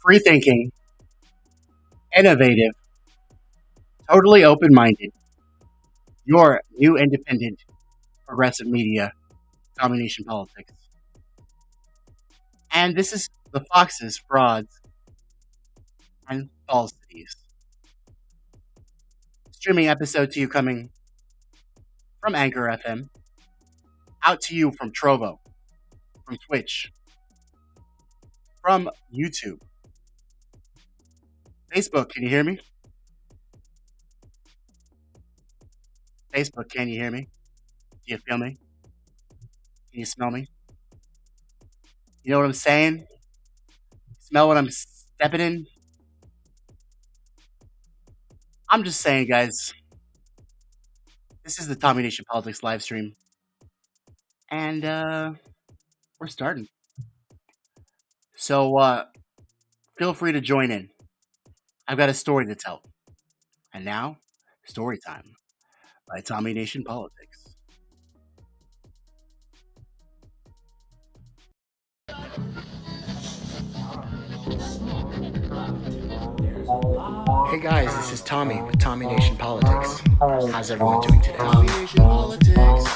free thinking, innovative, totally open minded, your new independent progressive media, combination politics. And this is the Foxes, Frauds, and Falsities. Streaming episode to you coming from Anchor FM, out to you from Trovo, from Twitch, from YouTube, Facebook. Can you hear me? Facebook, can you hear me? Do you feel me? Can you smell me? You know what I'm saying? Smell what I'm stepping in? I'm just saying, guys. This is the Tommy Nation Politics live stream. And we're starting. So feel free to join in. I've got a story to tell. And now, story time by Tommy Nation Politics. Hey guys, this is Tommy with Tommy Nation Politics. How's everyone doing today? Tommy Nation Politics.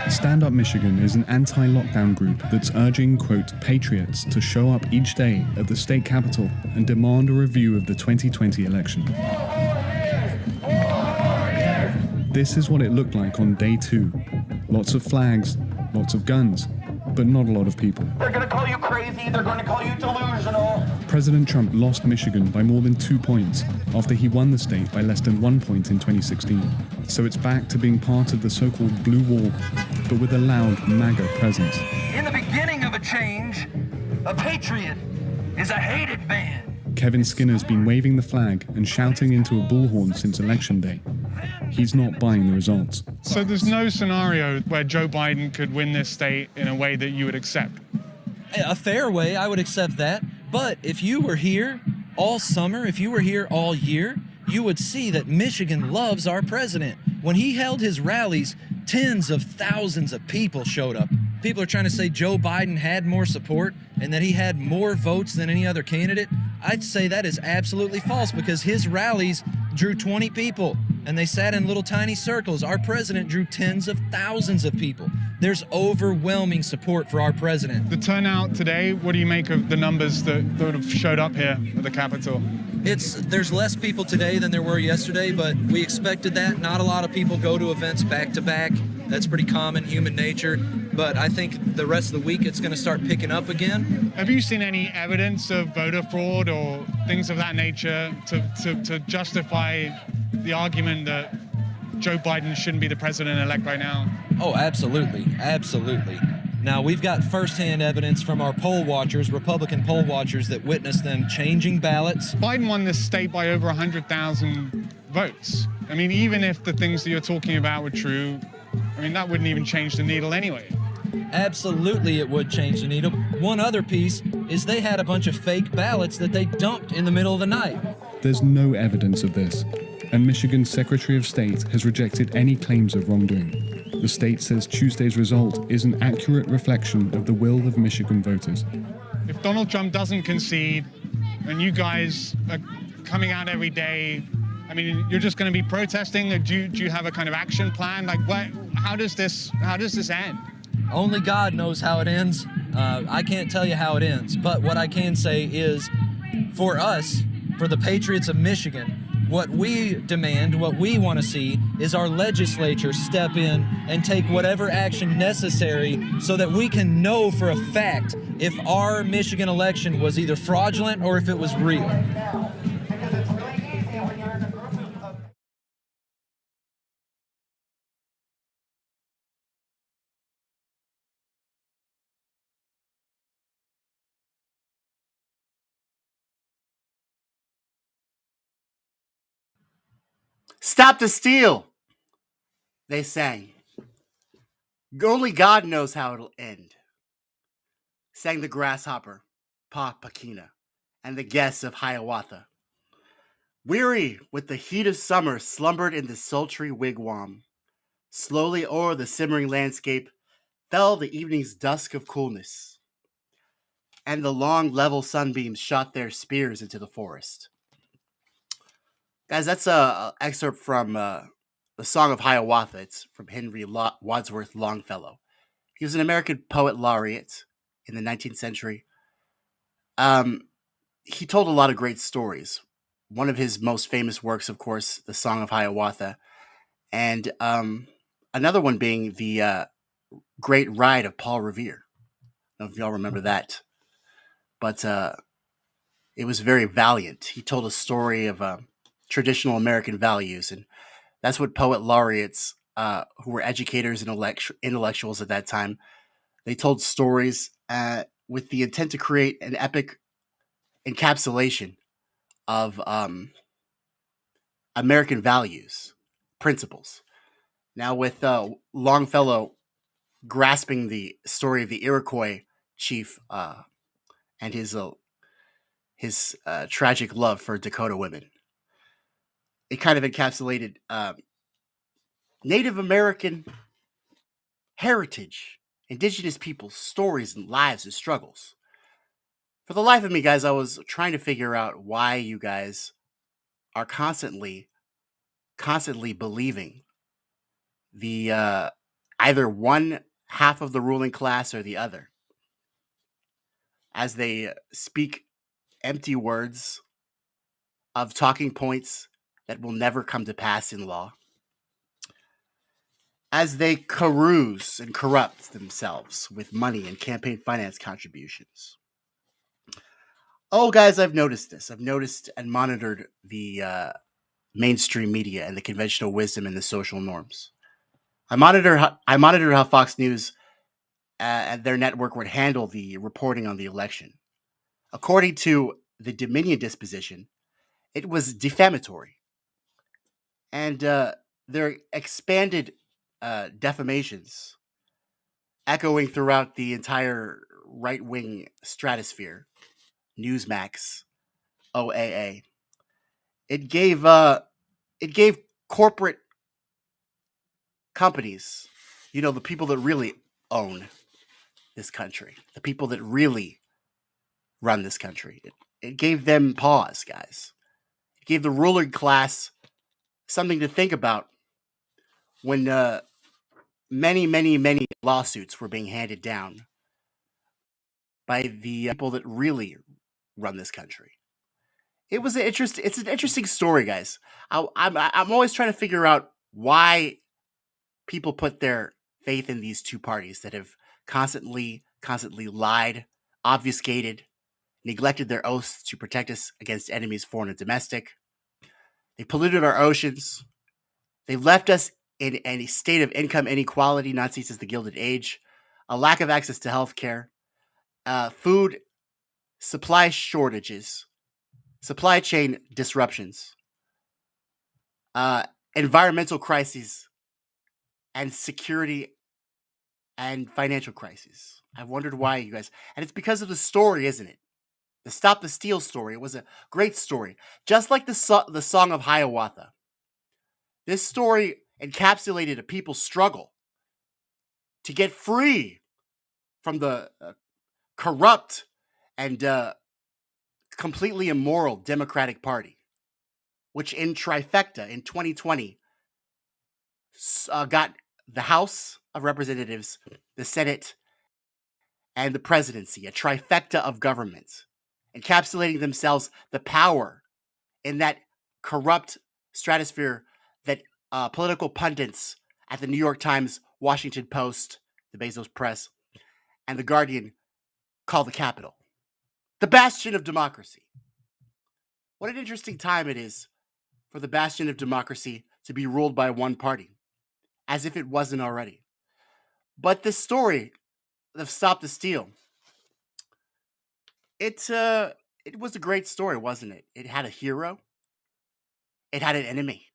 Stand Up Michigan is an anti-lockdown group that's urging, quote, patriots to show up each day at the state capitol and demand a review of the 2020 election. This is what it looked like on day 2. Lots of flags, lots of guns, but not a lot of people. They're going to call you crazy, they're going to call you delusional. President Trump lost Michigan by more than 2 points after he won the state by less than 1 point in 2016. So it's back to being part of the so-called Blue Wall, but with a loud MAGA presence. In the beginning of a change, a patriot is a hated man. Kevin Skinner's been waving the flag and shouting into a bullhorn since Election Day. He's not buying the results. So there's no scenario where Joe Biden could win this state in a way that you would accept? A fair way, I would accept that. But if you were here all summer, if you were here all year, you would see that Michigan loves our president. When he held his rallies, tens of thousands of people showed up. People are trying to say Joe Biden had more support and that he had more votes than any other candidate. I'd say that is absolutely false because his rallies drew 20 people and they sat in little tiny circles. Our president drew tens of thousands of people. There's overwhelming support for our president. The turnout today, what do you make of the numbers that have showed up here at the Capitol? There's less people today than there were yesterday, but we expected that. Not a lot of people go to events back to back. That's pretty common, human nature. But I think the rest of the week it's going to start picking up again. Have you seen any evidence of voter fraud or things of that nature to justify the argument that Joe Biden shouldn't be the president-elect right now? Oh, absolutely. Absolutely. Now, we've got firsthand evidence from our poll watchers, Republican poll watchers, that witnessed them changing ballots. Biden won this state by over 100,000 votes. I mean, even if the things that you're talking about were true, I mean, that wouldn't even change the needle anyway. Absolutely, it would change the needle. One other piece is they had a bunch of fake ballots that they dumped in the middle of the night. There's no evidence of this, and Michigan's Secretary of State has rejected any claims of wrongdoing. The state says Tuesday's result is an accurate reflection of the will of Michigan voters. If Donald Trump doesn't concede, and you guys are coming out every day, I mean, you're just going to be protesting? Or do you have a kind of action plan? Like, how does this end? Only God knows how it ends. I can't tell you how it ends. But what I can say is, for us, for the Patriots of Michigan, what we demand, what we want to see, is our legislature step in and take whatever action necessary so that we can know for a fact if our Michigan election was either fraudulent or if it was real. Stop the steal, they sang. Only God knows how it'll end, sang the grasshopper, Pa Pakina, and the guests of Hiawatha. Weary with the heat of summer slumbered in the sultry wigwam. Slowly o'er the simmering landscape fell the evening's dusk of coolness, and the long level sunbeams shot their spears into the forest. Guys, that's a excerpt from the Song of Hiawatha. It's from Henry Wadsworth Longfellow. He was an American poet laureate in the 19th century. Um, he told a lot of great stories. One of his most famous works, of course, the Song of Hiawatha, and another one being the Great Ride of Paul Revere. I don't know if y'all remember that, but it was very valiant. He told a story of traditional American values, and that's what poet laureates, who were educators and intellectuals at that time, they told stories with the intent to create an epic encapsulation of American values, principles. Now, with Longfellow grasping the story of the Iroquois chief and his tragic love for Dakota women, it kind of encapsulated Native American heritage, indigenous peoples' stories and lives and struggles. For the life of me, guys, I was trying to figure out why you guys are constantly believing the either one half of the ruling class or the other, as they speak empty words of talking points that will never come to pass in law, as they carouse and corrupt themselves with money and campaign finance contributions. Oh, guys, I've noticed this. I've noticed and monitored the mainstream media and the conventional wisdom and the social norms. I monitored how Fox News and their network would handle the reporting on the election. According to the Dominion disposition, it was defamatory, and their expanded defamations echoing throughout the entire right wing stratosphere, Newsmax, OAA. It gave corporate companies, the people that really own this country, the people that really run this country. It gave them pause, guys. It gave the ruling class something to think about when many lawsuits were being handed down by the people that really run this country. It's an interesting story, guys. I'm always trying to figure out why people put their faith in these two parties that have constantly lied, obfuscated, neglected their oaths to protect us against enemies, foreign and domestic. They polluted our oceans. They've left us in a state of income inequality, not since the Gilded Age, a lack of access to health care, food supply shortages, supply chain disruptions, uh, environmental crises, and security and financial crises. I've wondered why, you guys. And it's because of the story, isn't it? The Stop the Steal story. It was a great story. Just like the Song of Hiawatha. This story encapsulated a people's struggle to get free from the corrupt and completely immoral Democratic Party, which in trifecta in 2020 got the House of Representatives, the Senate, and the presidency, a trifecta of government, encapsulating themselves the power in that corrupt stratosphere that political pundits at the New York Times, Washington Post, the Bezos Press, and the Guardian call the Capitol, the bastion of democracy. What an interesting time it is for the bastion of democracy to be ruled by one party, as if it wasn't already. But this story of Stop the Steal, it was a great story, wasn't it? It had a hero, it had an enemy,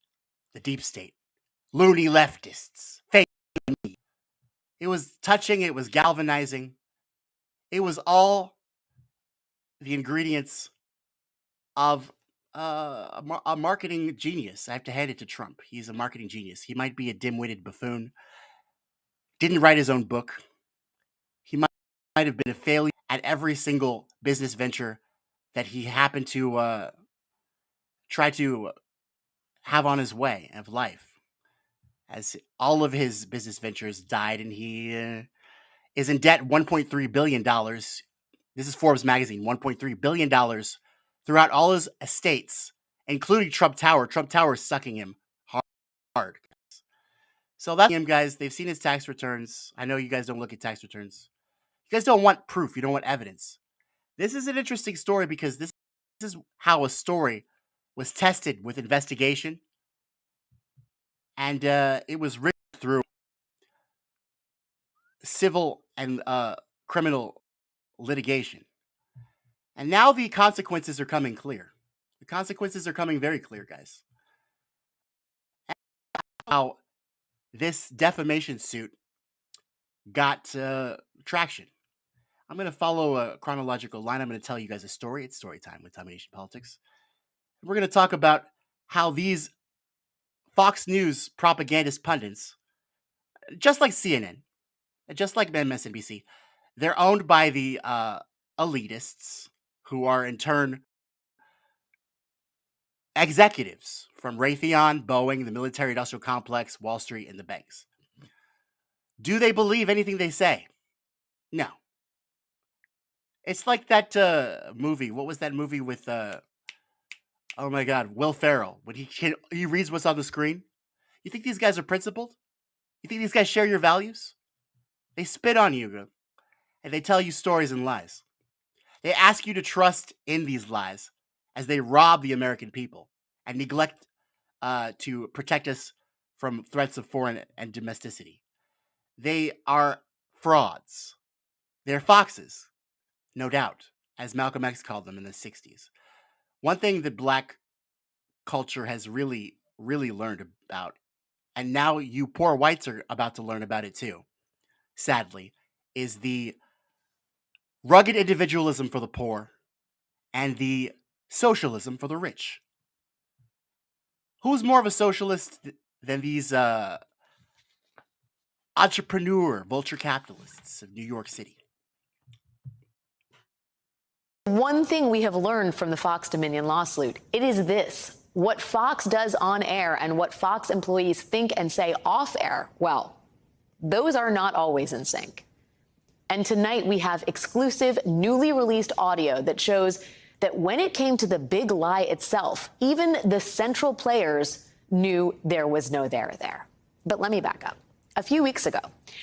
the deep state, loony leftists, fake me. It was touching, it was galvanizing. It was all the ingredients of a marketing genius. I have to hand it to Trump. He's a marketing genius. He might be a dim-witted buffoon. Didn't write his own book. He might have been a failure at every single business venture that he happened to try to have on his way of life. As all of his business ventures died, and he is in debt $1.3 billion. This is Forbes magazine, $1.3 billion throughout all his estates, including Trump Tower. Trump Tower is sucking him hard. So that's him, guys. They've seen his tax returns. I know you guys don't look at tax returns. You guys don't want proof. You don't want evidence. This is an interesting story because this is how a story was tested with investigation. And it was written through civil and criminal litigation. And now the consequences are coming clear. The consequences are coming very clear, guys. And how this defamation suit got traction. I'm going to follow a chronological line. I'm going to tell you guys a story. It's story time with Domination Politics. We're going to talk about how these Fox News propagandist pundits, just like CNN, just like MSNBC, they're owned by the elitists who are in turn executives from Raytheon, Boeing, the military-industrial complex, Wall Street, and the banks. Do they believe anything they say? No. It's like that movie. What was that movie with, oh my God, Will Ferrell, when he reads what's on the screen? You think these guys are principled? You think these guys share your values? They spit on you, and they tell you stories and lies. They ask you to trust in these lies as they rob the American people and neglect to protect us from threats of foreign and domesticity. They are frauds. They're foxes, no doubt, as Malcolm X called them in the 60s. One thing that black culture has really, really learned about, and now you poor whites are about to learn about it too, sadly, is the rugged individualism for the poor and the socialism for the rich. Who's more of a socialist than these entrepreneur vulture capitalists of New York City? One thing we have learned from the Fox Dominion lawsuit, it is this. What Fox does on air and what Fox employees think and say off air, well, those are not always in sync. And tonight we have exclusive, newly released audio that shows that when it came to the big lie itself, even the central players knew there was no there there. But let me back up. A few weeks ago,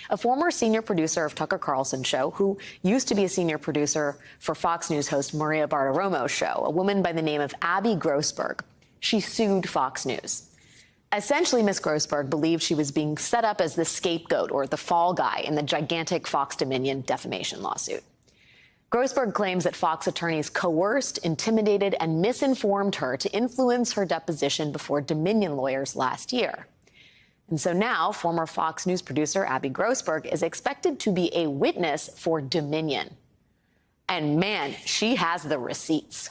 a former senior producer of Tucker Carlson's show, who used to be a senior producer for Fox News host Maria Bartiromo's show, a woman by the name of Abby Grossberg, she sued Fox News. Essentially, Ms. Grossberg believed she was being set up as the scapegoat or the fall guy in the gigantic Fox Dominion defamation lawsuit. Grossberg claims that Fox attorneys coerced, intimidated, and misinformed her to influence her deposition before Dominion lawyers last year. And so now, former Fox News producer Abby Grossberg is expected to be a witness for Dominion. And man, she has the receipts.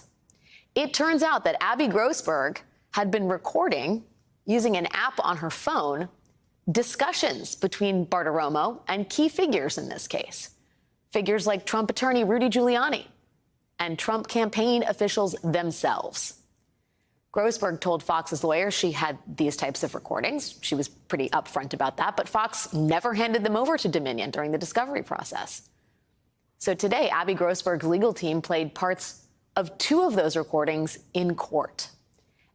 It turns out that Abby Grossberg had been recording, using an app on her phone, discussions between Bartiromo and key figures in this case. Figures like Trump attorney Rudy Giuliani and Trump campaign officials themselves. Grossberg told Fox's lawyer she had these types of recordings. She was pretty upfront about that, but Fox never handed them over to Dominion during the discovery process. So today, Abby Grossberg's legal team played parts of 2 of those recordings in court.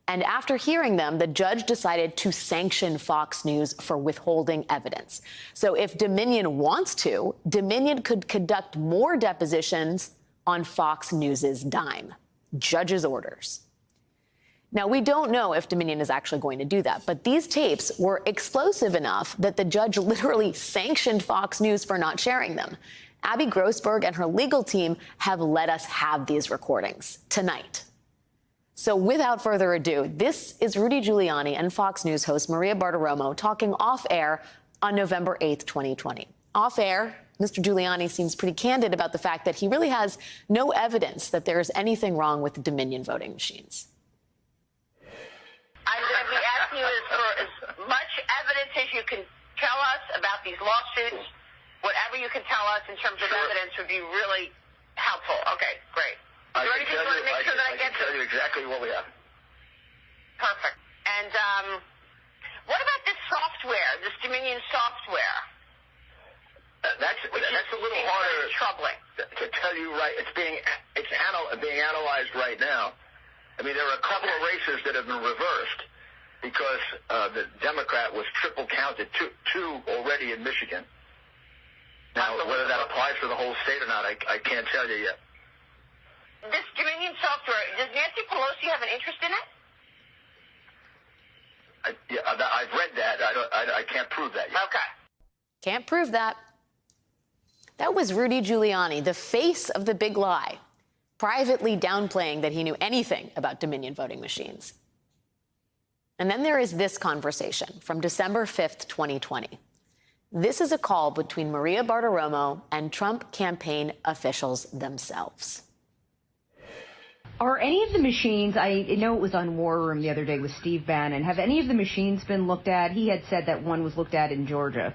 And after hearing them, the judge decided to sanction Fox News for withholding evidence. So if Dominion wants to, Dominion could conduct more depositions on Fox News's dime. Judge's orders. Now, we don't know if Dominion is actually going to do that, but these tapes were explosive enough that the judge literally sanctioned Fox News for not sharing them. Abby Grossberg and her legal team have let us have these recordings tonight. So without further ado, this is Rudy Giuliani and Fox News host Maria Bartiromo talking off air on November 8th, 2020. Off air, Mr. Giuliani seems pretty candid about the fact that he really has no evidence that there is anything wrong with the Dominion voting machines. I'm going to be asking you for as much evidence as you can tell us about these lawsuits. Whatever you can tell us in terms of evidence would be really helpful. Okay, great. I can tell you exactly what we have. Perfect. And what about this software, this Dominion software? That's a little harder troubling to tell you. Right, it's being analyzed right now. I mean, there are a couple of races that have been reversed because the Democrat was triple counted, two already in Michigan. Now, whether that applies for the whole state or not, I can't tell you yet. This Dominion software, does Nancy Pelosi have an interest in it? I've read that. I can't prove that yet. Okay. Can't prove that. That was Rudy Giuliani, the face of the big lie, privately downplaying that he knew anything about Dominion voting machines. And then there is this conversation from December 5th, 2020. This is a call between Maria Bartiromo and Trump campaign officials themselves. Are any of the machines, I know it was on War Room the other day with Steve Bannon, have any of the machines been looked at? He had said that one was looked at in Georgia.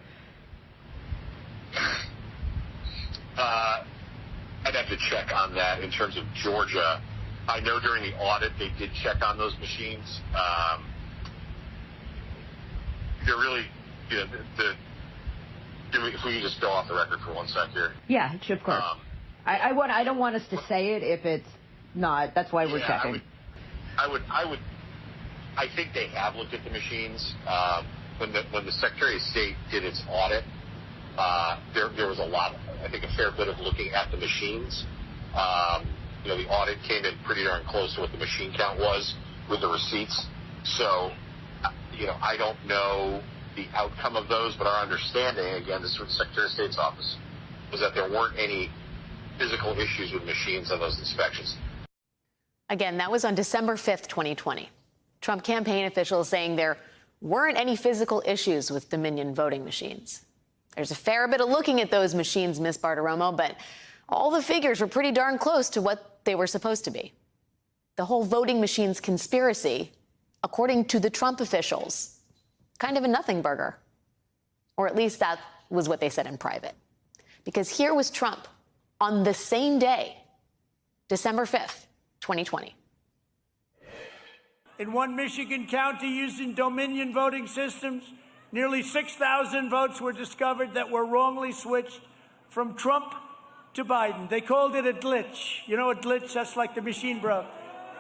I'd have to check on that in terms of Georgia. I know during the audit they did check on those machines. They're really, if we can just go off the record for 1 sec here. Yeah, of course. I don't want us to say it if it's not. That's why we're checking. I think they have looked at the machines. When the Secretary of State did its audit, there was a fair bit of looking at the machines. The audit came in pretty darn close to what the machine count was with the receipts. So, I don't know the outcome of those, but our understanding, again, this is from the Secretary of State's office, was that there weren't any physical issues with machines on those inspections. Again, that was on December 5th, 2020. Trump campaign officials saying there weren't any physical issues with Dominion voting machines. There's a fair bit of looking at those machines, Ms. Bartiromo, but all the figures were pretty darn close to what they were supposed to be. The whole voting machines conspiracy, according to the Trump officials, kind of a nothing burger. Or at least that was what they said in private. Because here was Trump on the same day, December 5th, 2020. In one Michigan county using Dominion voting systems, nearly 6,000 votes were discovered that were wrongly switched from Trump to Biden. They called it a glitch. You know, a glitch, that's like the machine broke.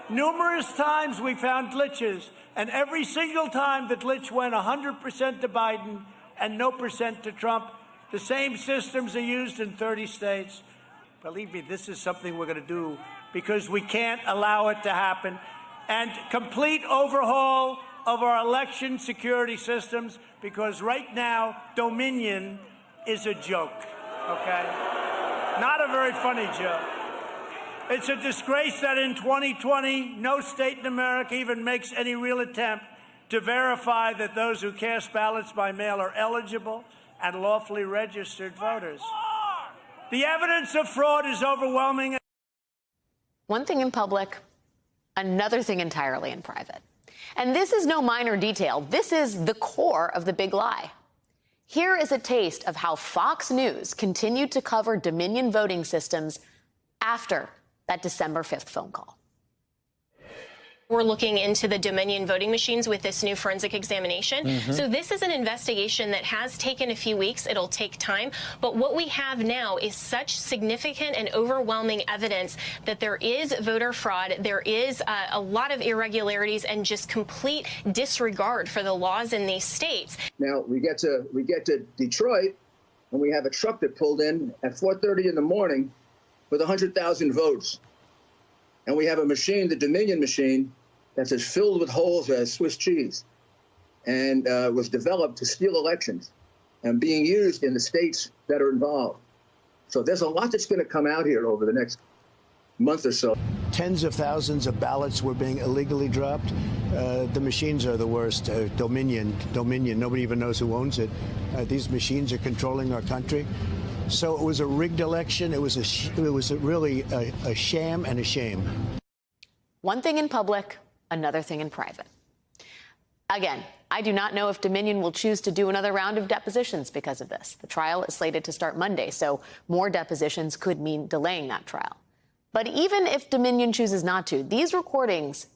Numerous times we found glitches, and every single time the glitch went 100% to Biden and no percent to Trump. The same systems are used in 30 states. Believe me, this is something we're going to do because we can't allow it to happen. And complete overhaul of our election security systems, because right now, Dominion is a joke, okay? Not a very funny joke. It's a disgrace that in 2020, no state in America even makes any real attempt to verify that those who cast ballots by mail are eligible and lawfully registered voters. The evidence of fraud is overwhelming. One thing in public, another thing entirely in private. And this is no minor detail. This is the core of the big lie. Here is a taste of how Fox News continued to cover Dominion voting systems after that December 5th phone call. We're looking into the Dominion voting machines with this new forensic examination. So this is an investigation that has taken a few weeks. It'll take time. But what we have now is such significant and overwhelming evidence that there is voter fraud. There is a lot of irregularities and just complete disregard for the laws in these states. Now we get to Detroit, and we have a truck that pulled in at 4:30 in the morning with 100,000 votes. And we have a machine, the Dominion machine, that's as filled with holes as Swiss cheese, and was developed to steal elections and being used in the states that are involved. So there's a lot that's going to come out here over the next month or so. Tens of thousands of ballots were being illegally dropped. The machines are the worst. Dominion, nobody even knows who owns it. These machines are controlling our country. So it was a rigged election. It was really a sham and a shame. One thing in public, another thing in private. Again, I do not know if Dominion will choose to do another round of depositions because of this. The trial is slated to start Monday, so more depositions could mean delaying that trial. But even if Dominion chooses not to, these recordings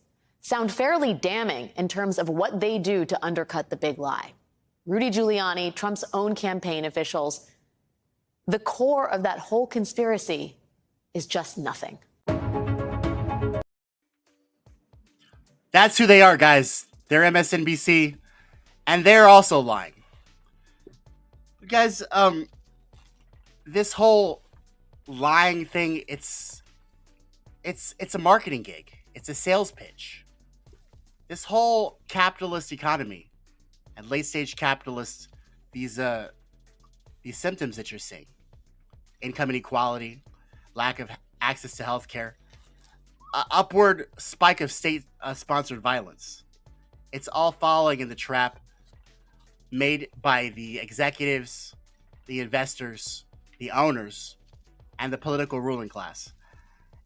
sound fairly damning in terms of what they do to undercut the big lie. Rudy Giuliani, Trump's own campaign officials, the core of that whole conspiracy is just nothing. That's who they are, guys. They're MSNBC, and they're also lying. Guys, this whole lying thing, it's a marketing gig. It's a sales pitch. This whole capitalist economy and late-stage capitalists, these symptoms that you're seeing, income inequality, lack of access to healthcare, upward spike of state-sponsored violence. It's all falling in the trap made by the executives, the investors, the owners, and the political ruling class.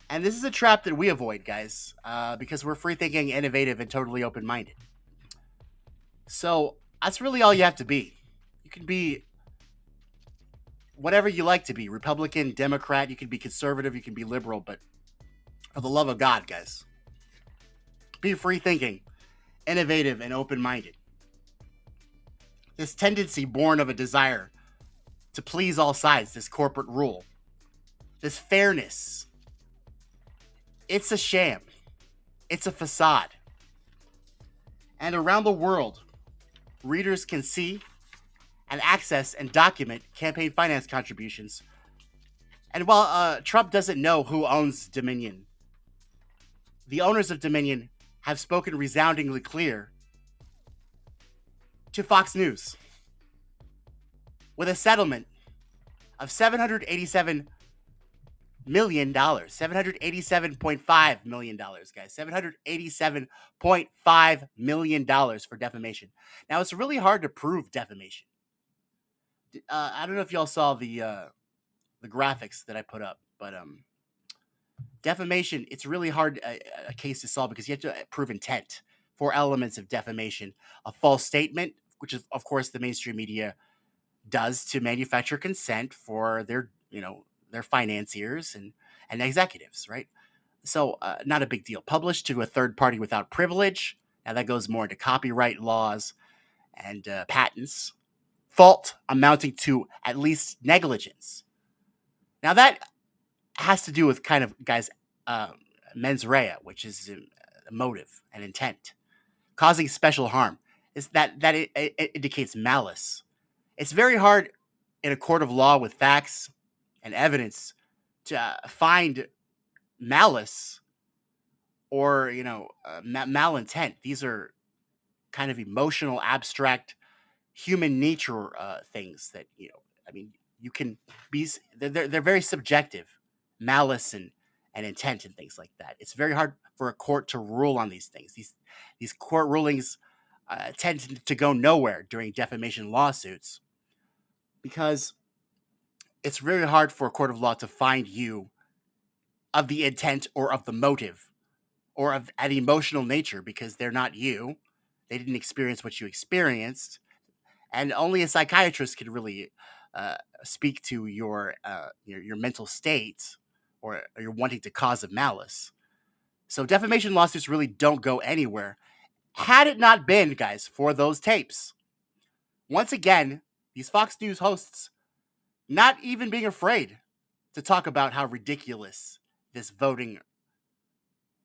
And this is a trap that we avoid, guys, because we're free-thinking, innovative, and totally open-minded. So that's really all you have to be. You can be whatever you like to be. Republican, Democrat, you can be conservative, you can be liberal, but for the love of God, guys, be free-thinking, innovative, and open-minded. This tendency born of a desire to please all sides, this corporate rule, this fairness, it's a sham. It's a facade. And around the world, readers can see and access and document campaign finance contributions. And while Trump doesn't know who owns Dominion, the owners of Dominion have spoken resoundingly clear to Fox News with a settlement of $787 million, $787.5 million, guys, $787.5 million for defamation. Now, it's really hard to prove defamation. I don't know if y'all saw the graphics that I put up, but defamation, it's really hard a case to solve because you have to prove intent. 4 elements of defamation: a false statement, which is, of course, the mainstream media does to manufacture consent for their financiers and executives, right? So not a big deal. Published to a third party without privilege. Now that goes more into copyright laws and patents. Fault amounting to at least negligence. Now that has to do with kind of, guys, mens rea, which is motive and intent. Causing special harm is that it indicates malice. It's very hard in a court of law with facts and evidence to find malice or malintent. These are kind of emotional, abstract, human nature things that you can be. They're very subjective, malice and intent and things like that. It's very hard for a court to rule on these things. These court rulings tend to go nowhere during defamation lawsuits because it's very hard for a court of law to find you of the intent or of the motive or of an emotional nature because they're not you. They didn't experience what you experienced. And only a psychiatrist can really speak to your mental state or you're wanting to cause of malice. So defamation lawsuits really don't go anywhere had it not been, guys, for those tapes. Once again, these Fox News hosts not even being afraid to talk about how ridiculous this voting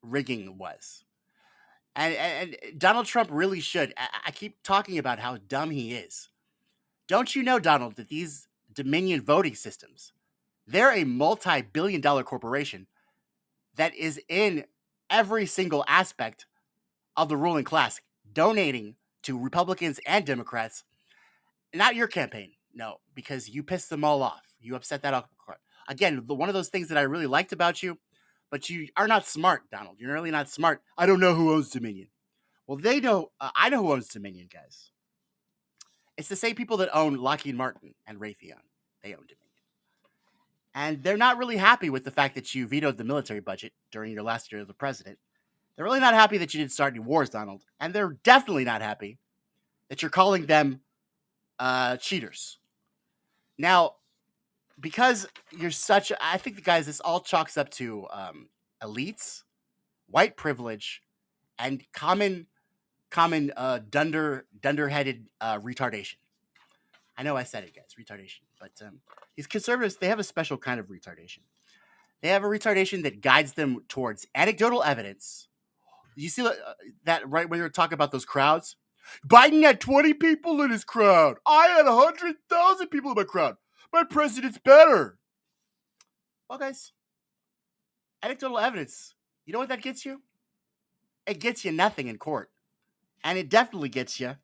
rigging was. And Donald Trump really should. I keep talking about how dumb he is. Don't you know, Donald, that these Dominion voting systems, they're a multi-billion-dollar corporation that is in every single aspect of the ruling class, donating to Republicans and Democrats. Not your campaign, no, because you pissed them all off. You upset that off. Again, one of those things that I really liked about you but you are not smart, Donald. You're really not smart. I don't know who owns Dominion. Well, they know. I know who owns Dominion, guys. It's the same people that own Lockheed Martin and Raytheon. They own Dominion. And they're not really happy with the fact that you vetoed the military budget during your last year as the president. They're really not happy that you didn't start any wars, Donald. And they're definitely not happy that you're calling them cheaters. Now, because you're such, I think, guys, this all chalks up to elites, white privilege, and common dunder-headed retardation. I know I said it, guys, retardation. But these conservatives, they have a special kind of retardation. They have a retardation that guides them towards anecdotal evidence. You see that right when you're talking about those crowds? Biden had 20 people in his crowd. I had 100,000 people in my crowd. My president's better. Well, guys, anecdotal evidence, you know what that gets you? It gets you nothing in court. And it definitely gets you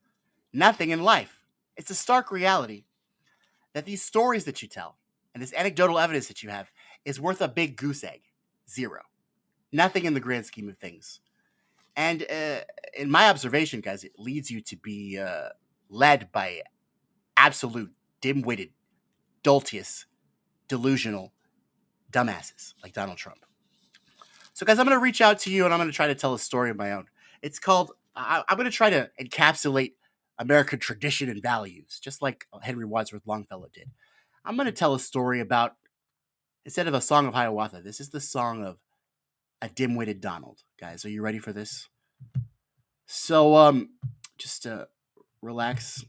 nothing in life. It's a stark reality that these stories that you tell and this anecdotal evidence that you have is worth a big goose egg. Zero. Nothing in the grand scheme of things. And in my observation, guys, it leads you to be led by absolute dim-witted, doltious, delusional dumbasses like Donald Trump. So, guys, I'm going to reach out to you and I'm going to try to tell a story of my own. It's called, I'm going to try to encapsulate American tradition and values, just like Henry Wadsworth Longfellow did. I'm going to tell a story about, instead of a song of Hiawatha, this is the song of a dim-witted Donald. Guys, are you ready for this? So, just relax,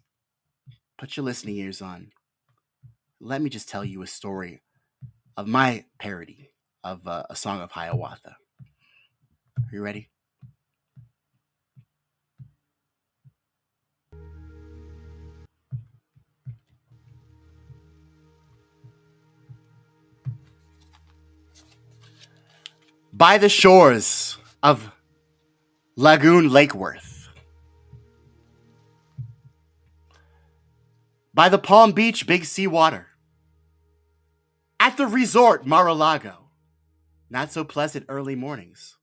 put your listening ears on. Let me just tell you a story of my parody of a song of Hiawatha. Are you ready? By the shores of Lagoon Lakeworth, by the Palm Beach Big Sea Water, at the resort Mar-a-Lago, not so pleasant early mornings,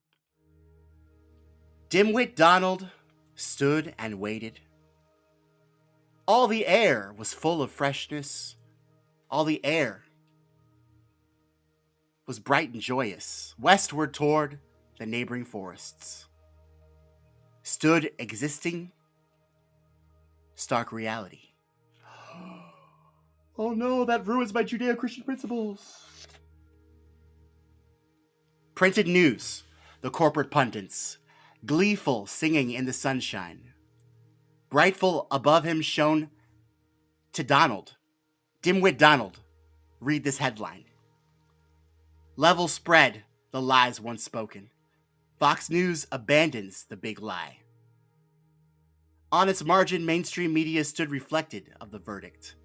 Dimwit Donald stood and waited. All the air was full of freshness. All the air was bright and joyous, westward toward the neighboring forests. Stood existing, stark reality. Oh no, that ruins my Judeo-Christian principles. Printed news, the corporate pundits, gleeful singing in the sunshine. Brightful above him shone to Donald, Dimwit Donald, read this headline. Level spread, the lies once spoken. Fox News abandons the big lie. On its margin, mainstream media stood reflected of the verdict.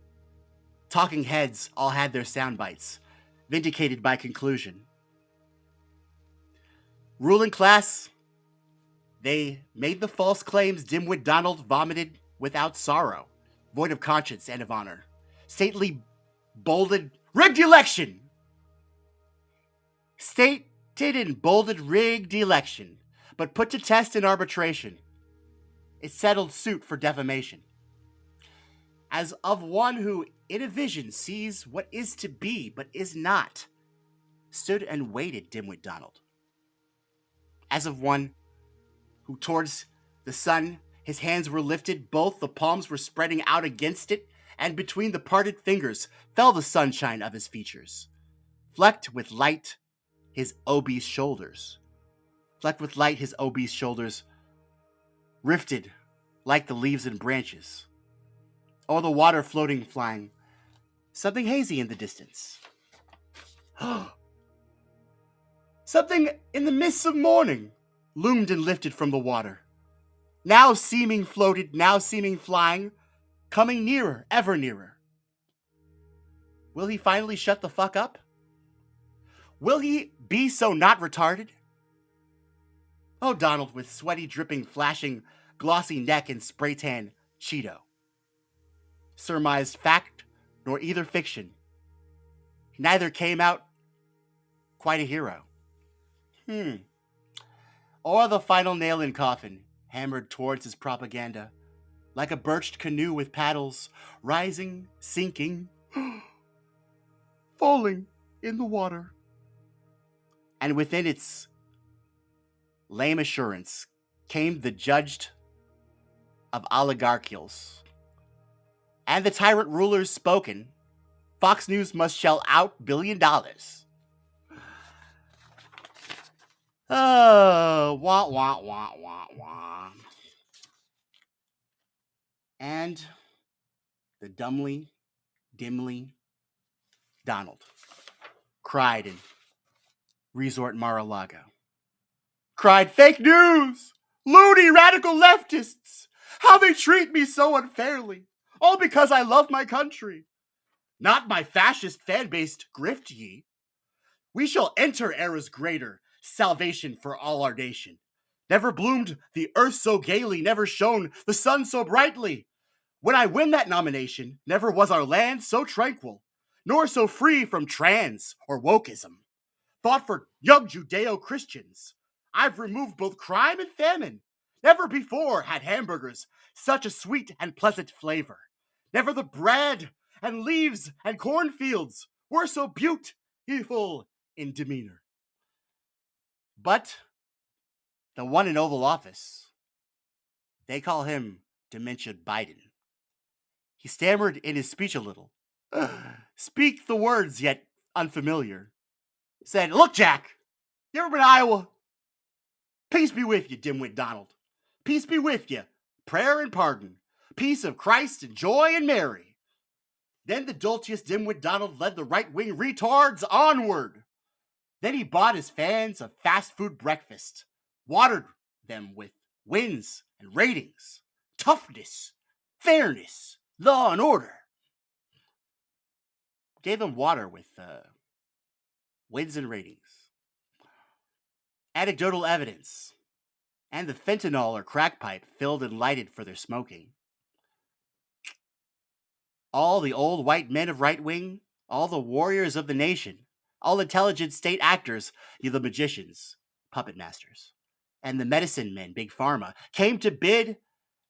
Talking heads all had their sound bites, vindicated by conclusion. Ruling class, they made the false claims Dimwit Donald vomited without sorrow, void of conscience and of honor. Stately bolded, rigged election! Stated in bolded rigged election, but put to test in arbitration. It settled suit for defamation. As of one who in a vision sees what is to be but is not, stood and waited Dimwit Donald. As of one who towards the sun his hands were lifted, both the palms were spreading out against it, and between the parted fingers fell the sunshine of his features. Flecked with light his obese shoulders. Flecked with light his obese shoulders, rifted like the leaves and branches. O'er the water floating, flying, something hazy in the distance. Something in the mists of morning loomed and lifted from the water. Now seeming floated, now seeming flying, coming nearer, ever nearer. Will he finally shut the fuck up? Will he be so not retarded? Oh, Donald with sweaty, dripping, flashing, glossy neck and spray tan Cheeto. Surmised fact nor either fiction. Neither came out quite a hero. Or the final nail in coffin, hammered towards his propaganda, like a birched canoe with paddles, rising, sinking, falling in the water. And within its lame assurance came the judged of oligarchials. And the tyrant rulers spoken, Fox News must shell out $1 billion. Oh, wah, wah, wah, wah, wah. And the dimly Donald cried in Resort Mar-a-Lago. Cried, fake news! Loony radical leftists! How they treat me so unfairly! All because I love my country! Not my fascist fan-based grift ye! We shall enter eras greater, salvation for all our nation. Never bloomed the earth so gaily, never shone the sun so brightly. When I win that nomination, never was our land so tranquil, nor so free from trans or wokeism. Thought for young Judeo-Christians, I've removed both crime and famine. Never before had hamburgers such a sweet and pleasant flavor. Never the bread and leaves and cornfields were so beautiful in demeanor. But the one in Oval Office, they call him Dementia Biden. He stammered in his speech a little. Speak the words yet unfamiliar. Said, look, Jack, you ever been to Iowa? Peace be with you, dimwit Donald. Peace be with you. Prayer and pardon. Peace of Christ and joy and Mary. Then the Dulcius dimwit Donald led the right-wing retards onward. Then he bought his fans a fast food breakfast, watered them with wins and ratings, toughness, fairness, law and order. Gave them water with wins and ratings, anecdotal evidence, and the fentanyl or crack pipe filled and lighted for their smoking. All the old white men of right wing, all the warriors of the nation, all intelligent state actors, you the magicians, puppet masters, and the medicine men, big pharma, came to bid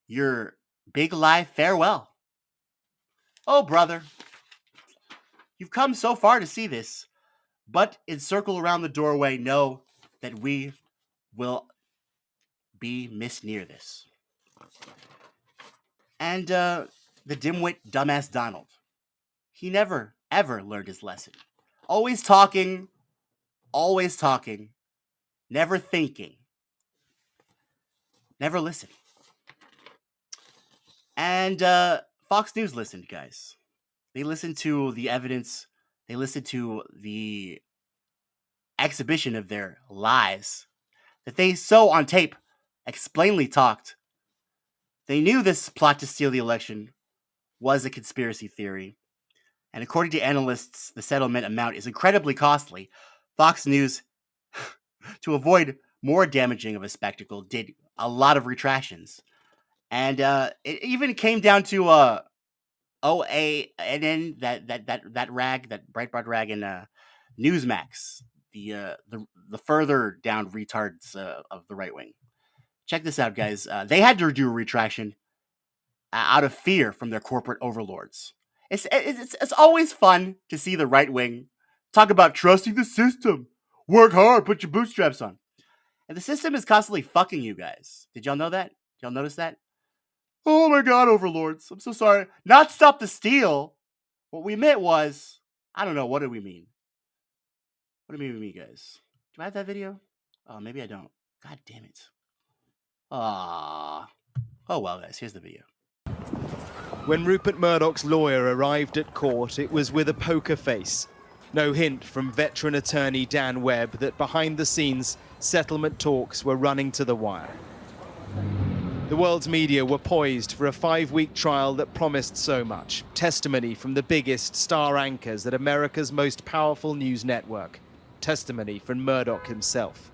your big lie farewell. Oh, brother, you've come so far to see this, but encircle around the doorway, know that we will be miss near this. And the dimwit dumbass Donald, he never, ever learned his lesson. Always talking, never thinking, never listening. And Fox News listened, guys. They listened to the evidence. They listened to the exhibition of their lies that they so on tape explainly talked. They knew this plot to steal the election was a conspiracy theory. And according to analysts, the settlement amount is incredibly costly. Fox News, to avoid more damaging of a spectacle, did a lot of retractions. And it even came down to OANN, that rag, that Breitbart rag, and Newsmax, the further down retards of the right wing. Check this out, guys. They had to do a retraction out of fear from their corporate overlords. It's always fun to see the right wing talk about trusting the system. Work hard, put your bootstraps on. And the system is constantly fucking you guys. Did y'all know that? Did y'all notice that? Oh my God, overlords. I'm so sorry. Not stop the steal. What we meant was, I don't know. What did we mean? What do we mean, guys? Do I have that video? Oh, maybe I don't. God damn it. Ah. Oh well, guys. Here's the video. When Rupert Murdoch's lawyer arrived at court, it was with a poker face. No hint from veteran attorney Dan Webb that behind the scenes, settlement talks were running to the wire. The world's media were poised for a 5-week trial that promised so much. Testimony from the biggest star anchors at America's most powerful news network. Testimony from Murdoch himself.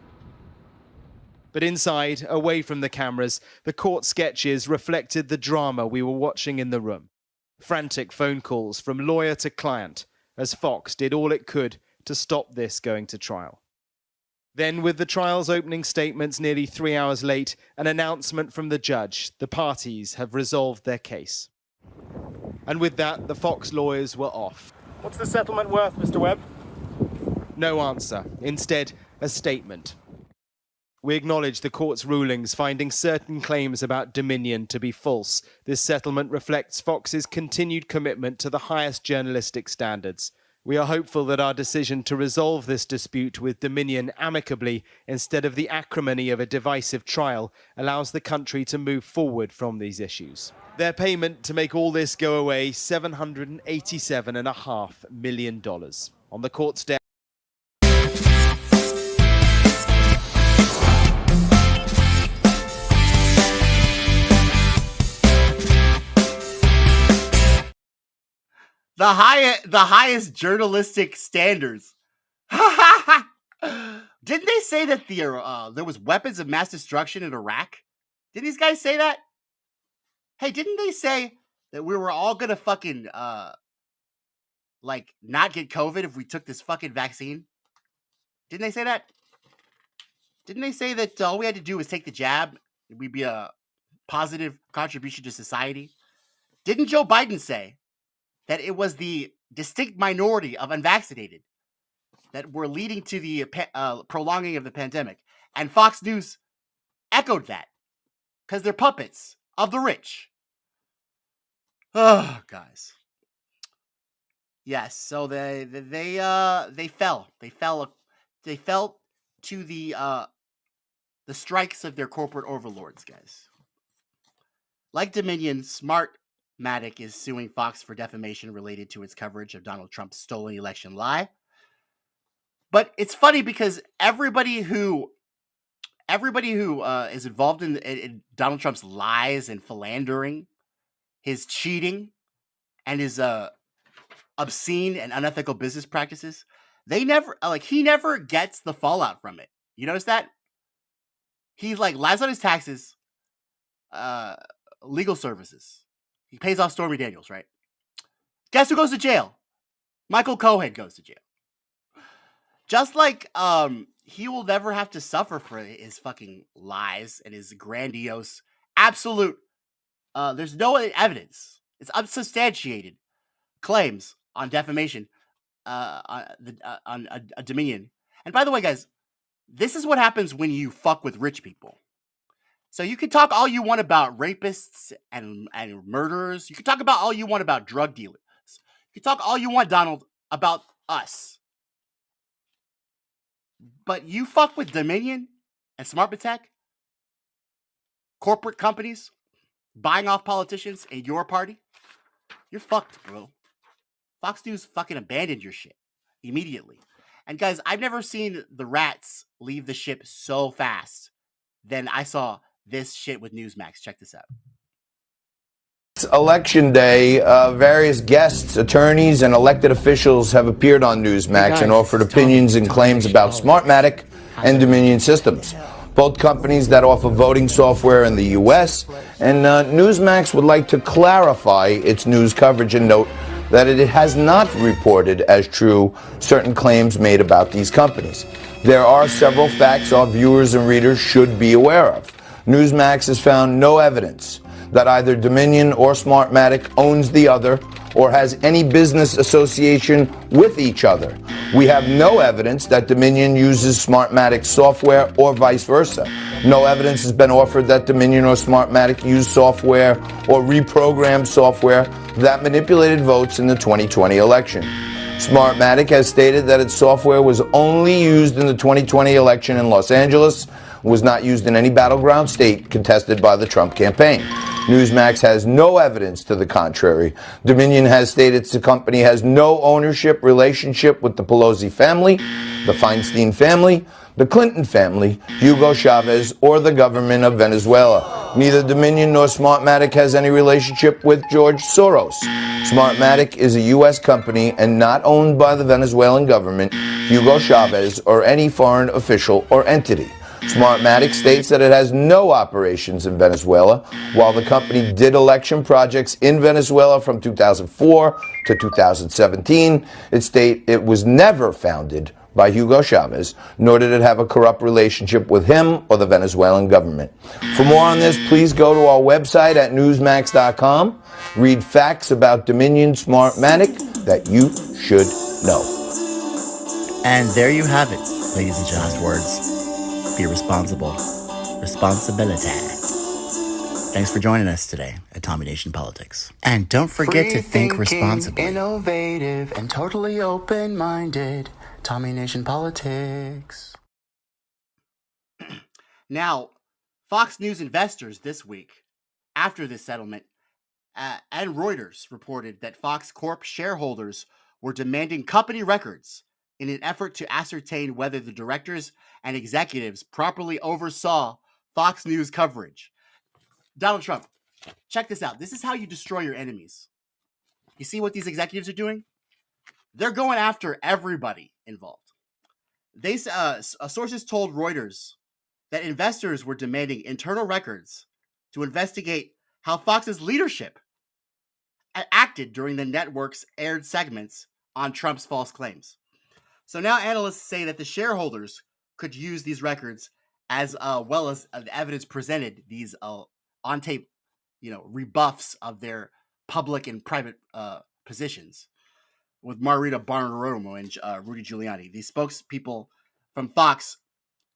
But inside, away from the cameras, the court sketches reflected the drama we were watching in the room. Frantic phone calls from lawyer to client, as Fox did all it could to stop this going to trial. Then, with the trial's opening statements nearly 3 hours late, an announcement from the judge: the parties have resolved their case. And with that, the Fox lawyers were off. What's the settlement worth, Mr. Webb? No answer. Instead, a statement. We acknowledge the court's rulings finding certain claims about Dominion to be false. This settlement reflects Fox's continued commitment to the highest journalistic standards. We are hopeful that our decision to resolve this dispute with Dominion amicably instead of the acrimony of a divisive trial allows the country to move forward from these issues. Their payment to make all this go away, $787.5 million. On the court's desk. The highest journalistic standards. Didn't they say that there was weapons of mass destruction in Iraq? Did these guys say that? Hey, didn't they say that we were all gonna fucking like not get COVID if we took this fucking vaccine? Didn't they say that? Didn't they say that all we had to do was take the jab and we'd be a positive contribution to society? Didn't Joe Biden say that it was the distinct minority of unvaccinated that were leading to the prolonging of the pandemic? And Fox News echoed that because they're puppets of the rich. Oh, guys. Yes, so they fell to the strikes of their corporate overlords, guys. Like Dominion, Smartmatic is suing Fox for defamation related to its coverage of Donald Trump's stolen election lie. But it's funny because everybody who is involved in Donald Trump's lies and philandering, his cheating, and his obscene and unethical business practices, he never gets the fallout from it. You notice that? He lies on his taxes, legal services. He pays off Stormy Daniels, right? Guess who goes to jail? Michael Cohen goes to jail. Just like he will never have to suffer for his fucking lies and his grandiose, absolute, there's no evidence. It's unsubstantiated claims on defamation on a Dominion. And by the way, guys, this is what happens when you fuck with rich people. So you can talk all you want about rapists and murderers. You can talk about all you want about drug dealers. You can talk all you want, Donald, about us. But you fuck with Dominion and Smartmatic, corporate companies buying off politicians in your party, you're fucked, bro. Fox News fucking abandoned your shit immediately. And guys, I've never seen the rats leave the ship so fast than I saw this shit with Newsmax. Check this out. Election day, various guests, attorneys, and elected officials have appeared on Newsmax and offered opinions and claims about Smartmatic and Dominion Systems, both companies that offer voting software in the U.S. And Newsmax would like to clarify its news coverage and note that it has not reported as true certain claims made about these companies. There are several facts our viewers and readers should be aware of. Newsmax has found no evidence that either Dominion or Smartmatic owns the other or has any business association with each other. We have no evidence that Dominion uses Smartmatic software or vice versa. No evidence has been offered that Dominion or Smartmatic used software or reprogrammed software that manipulated votes in the 2020 election. Smartmatic has stated that its software was only used in the 2020 election in Los Angeles, was not used in any battleground state contested by the Trump campaign. Newsmax has no evidence to the contrary. Dominion has stated the company has no ownership relationship with the Pelosi family, the Feinstein family, the Clinton family, Hugo Chavez, or the government of Venezuela. Neither Dominion nor Smartmatic has any relationship with George Soros. Smartmatic is a U.S. company and not owned by the Venezuelan government, Hugo Chavez, or any foreign official or entity. Smartmatic states that it has no operations in Venezuela. While the company did election projects in Venezuela from 2004 to 2017, it states it was never founded by Hugo Chavez, nor did it have a corrupt relationship with him or the Venezuelan government. For more on this, please go to our website at newsmax.com. Read facts about Dominion Smartmatic that you should know. And there you have it, ladies and gentlemen. Words. Be responsible. Responsibility. Thanks for joining us today at Tommy Nation Politics. And don't forget to think responsibly. Innovative and totally open-minded. Tommy Nation Politics. Now, Fox News investors this week, after this settlement, and Reuters reported that Fox Corp shareholders were demanding company records in an effort to ascertain whether the directors and executives properly oversaw Fox News coverage. Donald Trump, check this out. This is how you destroy your enemies. You see what these executives are doing? They're going after everybody involved. Sources told Reuters that investors were demanding internal records to investigate how Fox's leadership acted during the network's aired segments on Trump's false claims. So now analysts say that the shareholders could use these records as well as the evidence presented, these on tape, rebuffs of their public and private positions with Margarita Bartiromo and Rudy Giuliani. These spokespeople from Fox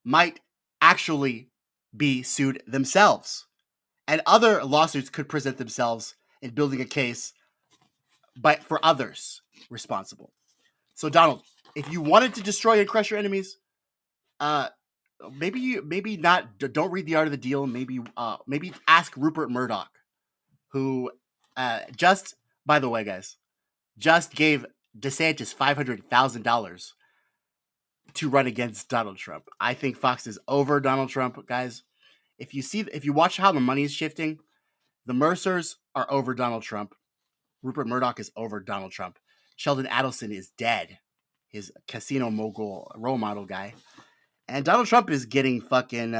might actually be sued themselves, and other lawsuits could present themselves in building a case for others responsible. So Donald, if you wanted to destroy and crush your enemies, maybe not. Don't read The Art of the Deal. Maybe ask Rupert Murdoch, who just, by the way, guys, just gave DeSantis $500,000 to run against Donald Trump. I think Fox is over Donald Trump, guys. If you watch how the money is shifting, the Mercers are over Donald Trump. Rupert Murdoch is over Donald Trump. Sheldon Adelson is dead. His casino mogul role model guy. And Donald Trump is getting fucking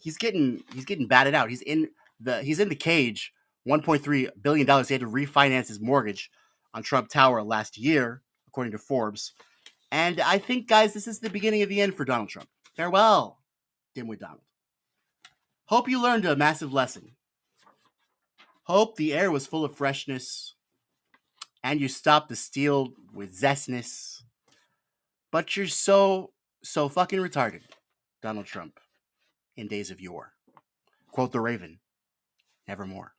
he's getting batted out. He's in the cage. $1.3 billion. He had to refinance his mortgage on Trump Tower last year, according to Forbes. And I think, guys, this is the beginning of the end for Donald Trump. Farewell, dimwit Donald. Hope you learned a massive lesson. Hope the air was full of freshness and you stopped the steal with zestness. But you're so fucking retarded, Donald Trump, in days of yore. Quote the Raven, nevermore.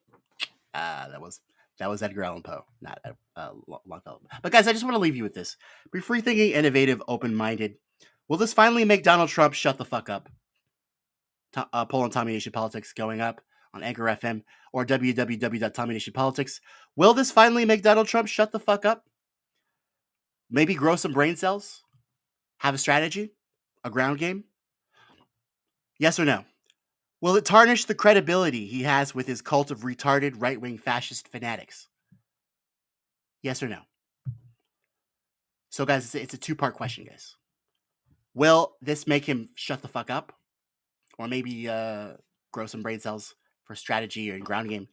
That was Edgar Allan Poe, not Longfellow. But guys, I just want to leave you with this. Be free-thinking, innovative, open-minded. Will this finally make Donald Trump shut the fuck up? Poll on Tommy Nation Politics going up on Anchor FM or www.tommynationpolitics. Will this finally make Donald Trump shut the fuck up? Maybe grow some brain cells? Have a strategy? A ground game? Yes or no? Will it tarnish the credibility he has with his cult of retarded right-wing fascist fanatics? Yes or no? So, guys, it's a two-part question, guys. Will this make him shut the fuck up? Or maybe grow some brain cells for strategy or ground game?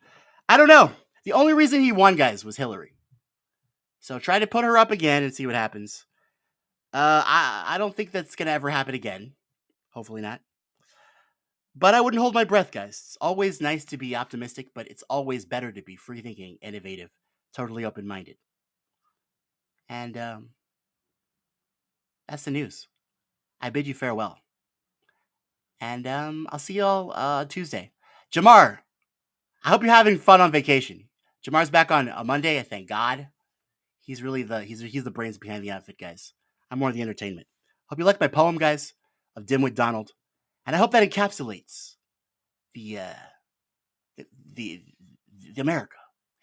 I don't know. The only reason he won, guys, was Hillary. So try to put her up again and see what happens. I don't think that's going to ever happen again. Hopefully not. But I wouldn't hold my breath, guys. It's always nice to be optimistic, but it's always better to be free-thinking, innovative, totally open-minded. And that's the news. I bid you farewell. And I'll see you all Tuesday. Jamar, I hope you're having fun on vacation. Jamar's back on a Monday, I thank God. He's really he's the brains behind the outfit, guys. I'm more the entertainment. Hope you liked my poem, guys, of Dimwit Donald. And I hope that encapsulates the America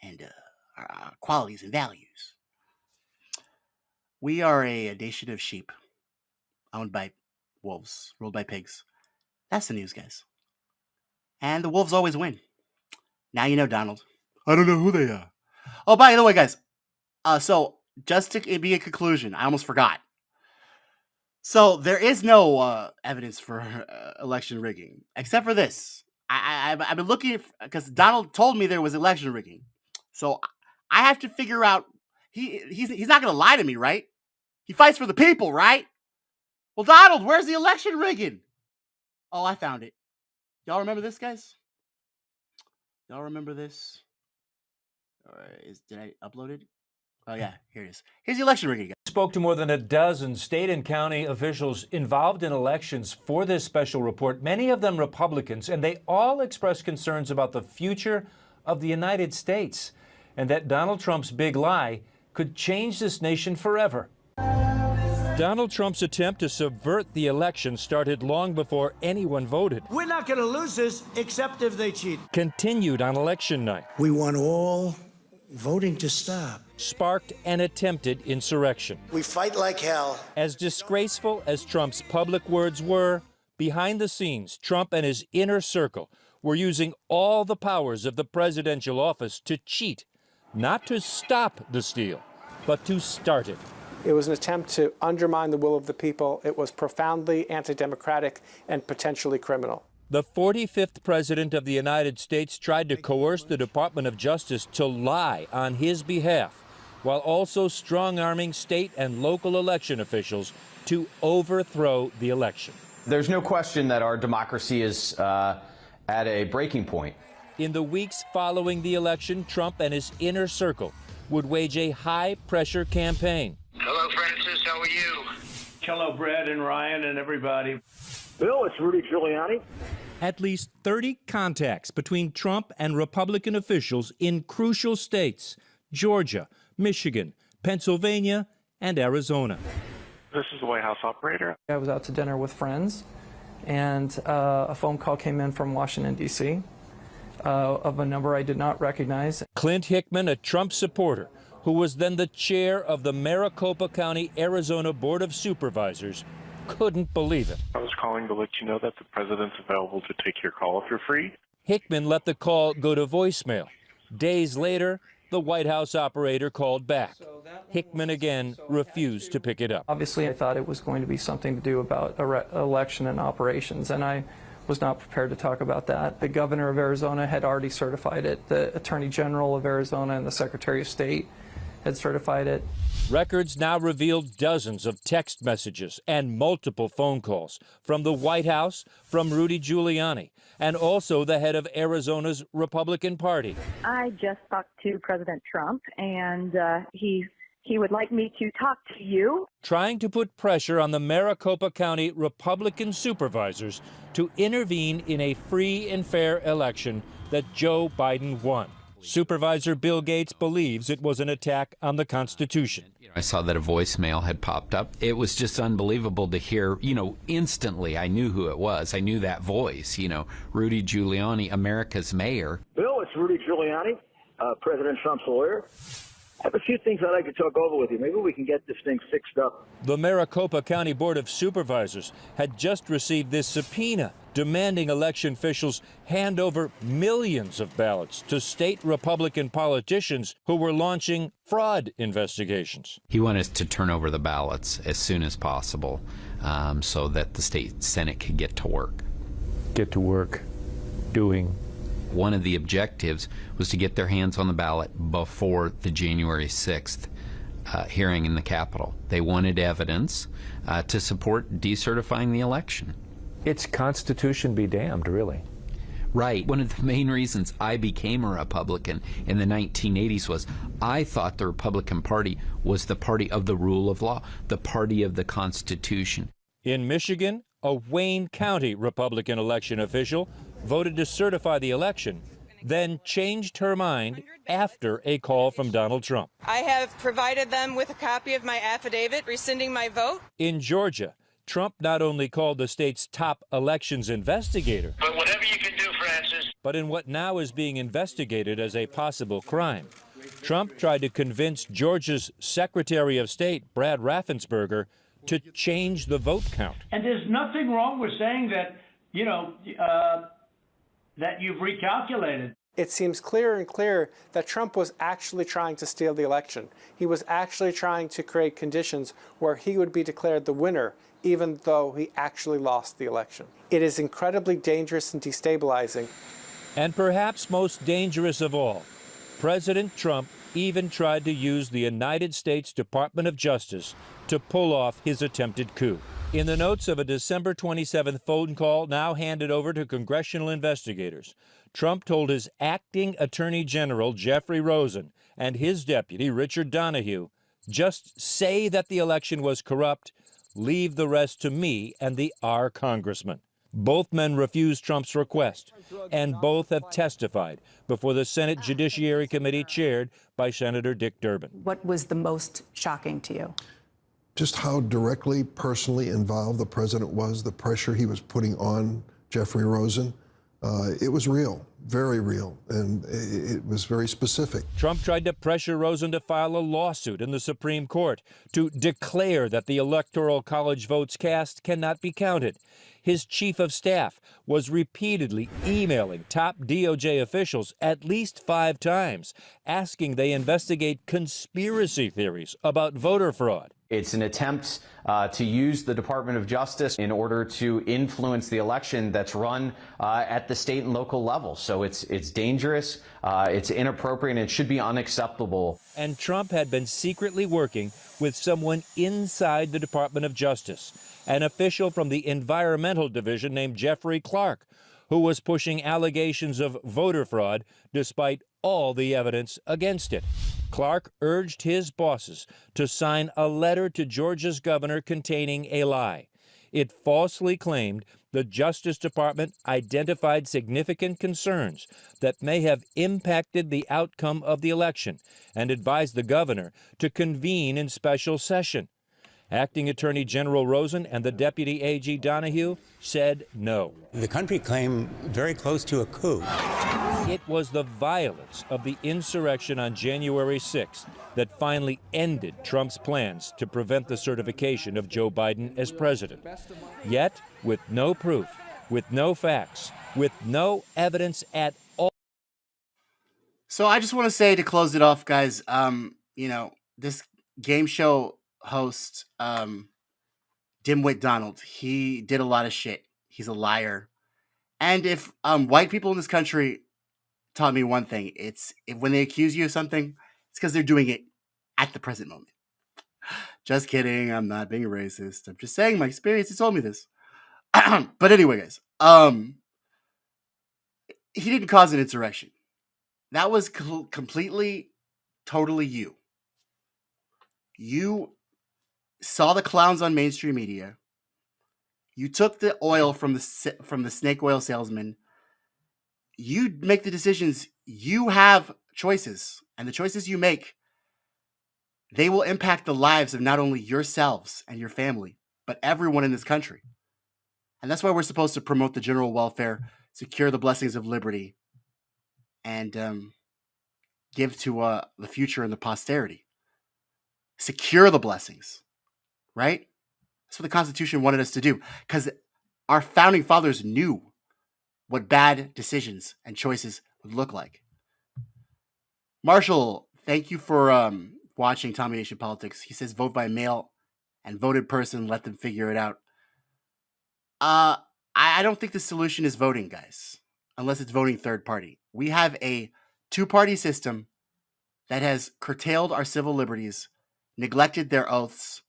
and our qualities and values. We are a nation of sheep, owned by wolves, ruled by pigs. That's the news, guys. And the wolves always win. Now you know, Donald. I don't know who they are. Oh, by the way, guys. So just to be a conclusion, I almost forgot. So there is no evidence for election rigging, except for this. I've been looking because Donald told me there was election rigging. So I have to figure out. He's not going to lie to me, right? He fights for the people, right? Well, Donald, where's the election rigging? Oh, I found it. Y'all remember this, guys? Y'all remember this? Did I upload it? Oh, yeah, here it is. Here's the election rigging. Spoke to more than a dozen state and county officials involved in elections for this special report, many of them Republicans, and they all expressed concerns about the future of the United States and that Donald Trump's big lie could change this nation forever. Donald Trump's attempt to subvert the election started long before anyone voted. We're not going to lose this except if they cheat. Continued on election night. We want all voting to stop. Sparked an attempted insurrection. We fight like hell. As disgraceful as Trump's public words were, behind the scenes, Trump and his inner circle were using all the powers of the presidential office to cheat, not to stop the steal, but to start it. It was an attempt to undermine the will of the people. It was profoundly anti-democratic and potentially criminal. The 45th president of the United States tried to coerce the Department of Justice to lie on his behalf, while also strong-arming state and local election officials to overthrow the election. There's no question that our democracy is at a breaking point. In the weeks following the election, Trump and his inner circle would wage a high-pressure campaign. Hello, Francis. How are you? Hello, Brad and Ryan and everybody. Bill, it's Rudy Giuliani. At least 30 contacts between Trump and Republican officials in crucial states: Georgia, Michigan, Pennsylvania, and Arizona. This is the White House operator. I was out to dinner with friends, and a phone call came in from Washington, D.C., of a number I did not recognize. Clint Hickman, a Trump supporter, who was then the chair of the Maricopa County, Arizona Board of Supervisors, couldn't believe it. I was calling to let you know that the president's available to take your call if you're free. Hickman let the call go to voicemail. Days later, the White House operator called back. Hickman again refused to pick it up. Obviously, I thought it was going to be something to do about election and operations, and I was not prepared to talk about that. The governor of Arizona had already certified it. The Attorney General of Arizona and the Secretary of State had certified it. Records now reveal dozens of text messages and multiple phone calls from the White House, from Rudy Giuliani, and also the head of Arizona's Republican Party. I just talked to President Trump, and he would like me to talk to you. Trying to put pressure on the Maricopa County Republican supervisors to intervene in a free and fair election that Joe Biden won. Supervisor Bill Gates believes it was an attack on the Constitution. I saw that a voicemail had popped up. It was just unbelievable to hear, instantly I knew who it was. I knew that voice, Rudy Giuliani, America's mayor. Bill, it's Rudy Giuliani, President Trump's lawyer. I have a few things I'd like to talk over with you. Maybe we can get this thing fixed up. The Maricopa County Board of Supervisors had just received this subpoena demanding election officials hand over millions of ballots to state Republican politicians who were launching fraud investigations. He wanted us to turn over the ballots as soon as possible so that the state Senate could get to work. Get to work doing. One of the objectives was to get their hands on the ballot before the January 6th hearing in the Capitol. They wanted evidence to support decertifying the election. It's Constitution be damned, really. Right. One of the main reasons I became a Republican in the 1980s was I thought the Republican Party was the party of the rule of law, the party of the Constitution. In Michigan, a Wayne County Republican election official voted to certify the election, then changed her mind after a call from Donald Trump. I have provided them with a copy of my affidavit rescinding my vote. In Georgia, Trump not only called the state's top elections investigator, But whatever you can do, Francis. but in what now is being investigated as a possible crime, Trump tried to convince Georgia's Secretary of State, Brad Raffensperger, to change the vote count. And there's nothing wrong with saying that, that you've recalculated. It seems clearer and clearer that Trump was actually trying to steal the election. He was actually trying to create conditions where he would be declared the winner, even though he actually lost the election. It is incredibly dangerous and destabilizing. And perhaps most dangerous of all, President Trump even tried to use the United States Department of Justice to pull off his attempted coup. In the notes of a December 27th phone call now handed over to congressional investigators, Trump told his acting Attorney General, Jeffrey Rosen, and his deputy, Richard Donahue, just say that the election was corrupt, leave the rest to me and the R congressman. Both men refused Trump's request, and both have testified before the Senate Judiciary Committee chaired by Senator Dick Durbin. What was the most shocking to you? Just how directly, personally involved the president was, the pressure he was putting on Jeffrey Rosen. It was real, very real, and it was very specific. Trump tried to pressure Rosen to file a lawsuit in the Supreme Court to declare that the Electoral College votes cast cannot be counted. His chief of staff was repeatedly emailing top DOJ officials at least 5 times, asking they investigate conspiracy theories about voter fraud. It's an attempt to use the Department of Justice in order to influence the election that's run at the state and local level. So it's dangerous, it's inappropriate, and it should be unacceptable. And Trump had been secretly working with someone inside the Department of Justice, an official from the Environmental Division named Jeffrey Clark, who was pushing allegations of voter fraud despite all the evidence against it. Clark urged his bosses to sign a letter to Georgia's governor containing a lie. It falsely claimed the Justice Department identified significant concerns that may have impacted the outcome of the election and advised the governor to convene in special session. Acting Attorney General Rosen and the Deputy AG Donahue said no. The country came very close to a coup. It was the violence of the insurrection on January 6th that finally ended Trump's plans to prevent the certification of Joe Biden as president. Yet, with no proof, with no facts, with no evidence at all. So I just want to say to close it off, guys, this game show host, Dimwit Donald, he did a lot of shit. He's a liar. And if white people in this country taught me one thing, it's if when they accuse you of something, it's because they're doing it at the present moment. Just kidding. I'm not being racist. I'm just saying my experience has told me this. But anyway, guys, he didn't cause an insurrection. That was completely, totally you. You saw the clowns on mainstream media. You took the oil from the snake oil salesman. You make the decisions. You have choices, and the choices you make, they will impact the lives of not only yourselves and your family, but everyone in this country. And that's why we're supposed to promote the general welfare, secure the blessings of liberty, and give to the future and the posterity. Secure the blessings, right? That's what the Constitution wanted us to do, because our founding fathers knew what bad decisions and choices would look like. Marshall, thank you for watching Tommy Nation Politics. He says vote by mail and voted person, let them figure it out. I don't think the solution is voting, guys, unless it's voting third party. We have a two-party system that has curtailed our civil liberties, neglected their oaths,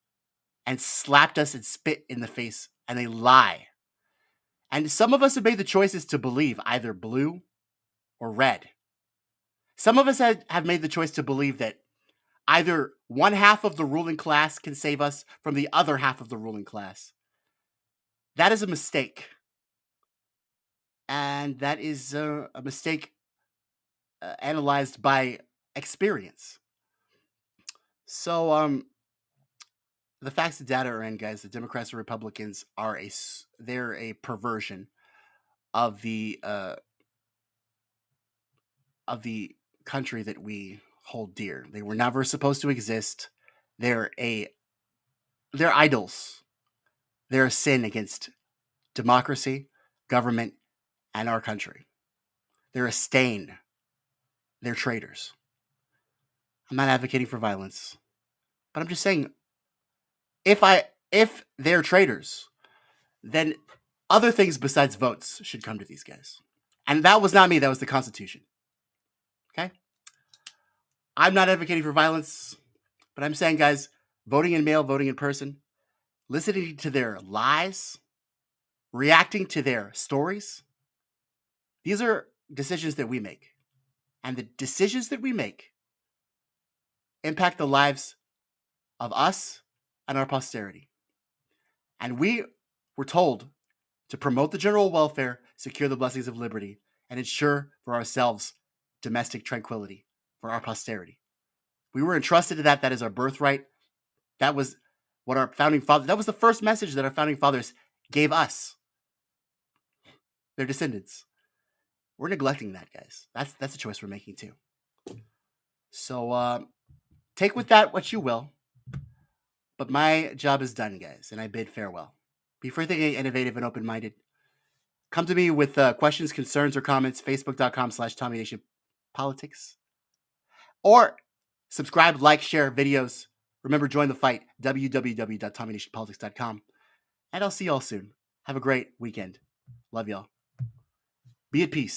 and slapped us and spit in the face, and they lie. And some of us have made the choices to believe either blue or red. Some of us have made the choice to believe that either one half of the ruling class can save us from the other half of the ruling class. That is a mistake. And that is a mistake analyzed by experience. So, the facts and data are in, guys. The Democrats and Republicans are they're a perversion of the country that we hold dear. They were never supposed to exist. They're idols. They're a sin against democracy, government, and our country. They're a stain. They're traitors. I'm not advocating for violence, but I'm just saying, if they're traitors, then other things besides votes should come to these guys. And that was not me. That was the Constitution. Okay? I'm not advocating for violence, but I'm saying, guys, voting in mail, voting in person, listening to their lies, reacting to their stories. These are decisions that we make. And the decisions that we make impact the lives of us and our posterity. And we were told to promote the general welfare, secure the blessings of liberty, and ensure for ourselves domestic tranquility for our posterity. We were entrusted to that. That is our birthright. That was what our founding fathers, that was the first message that our founding fathers gave us, their descendants. We're neglecting that, guys. That's a choice we're making too. So take with that what you will. But my job is done, guys, and I bid farewell. Be free thinking, innovative, and open-minded. Come to me with questions, concerns, or comments. Facebook.com/TommyNationPolitics. Or subscribe, like, share videos. Remember, join the fight. www.TommyNationPolitics.com. And I'll see y'all soon. Have a great weekend. Love y'all. Be at peace.